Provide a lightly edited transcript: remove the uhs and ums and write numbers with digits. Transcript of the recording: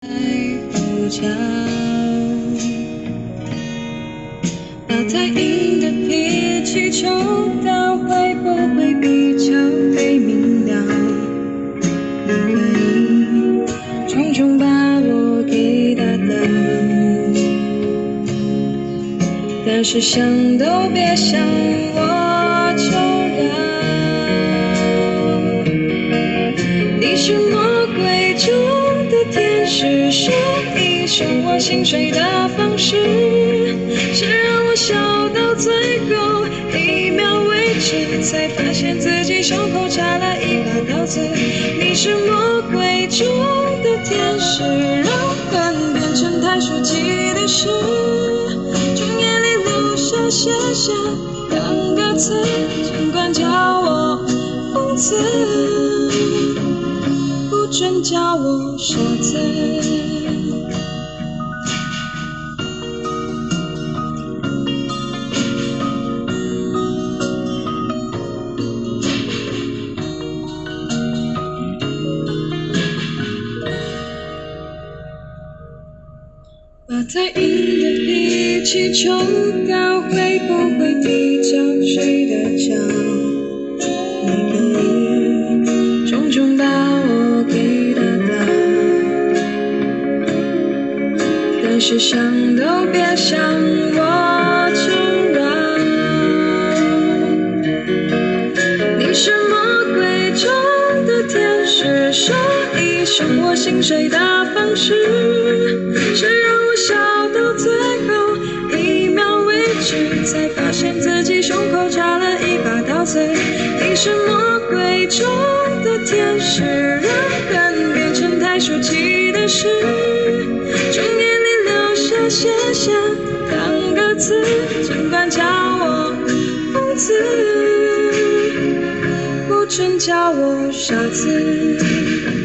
呼叫，把太硬的脾气抽到，会不会比较被明了？你可以重重把我给打倒，但是想都别想我求饶。你是魔鬼中的天使，说一声我心碎的方式，是让我笑到最后一秒为止，才发现自己胸口插了一把刀子。你是魔鬼中的天使，让恨变成太熟悉的事，从眼里流下写下两个字，尽管叫我疯子，不准叫我傻子。把太硬的脾气抽到，会不会比较睡得着？你可以重重把我给打倒，但是想都别想我求饶。你是魔鬼中的天使，说一声我心碎的方式，是让我笑到最后一秒为止，才发现自己胸口插了一把刀子。你是魔鬼中的天使，让恨变成太熟悉的事，从眼里流下写下两个字，尽管叫我疯子，不准叫我傻子。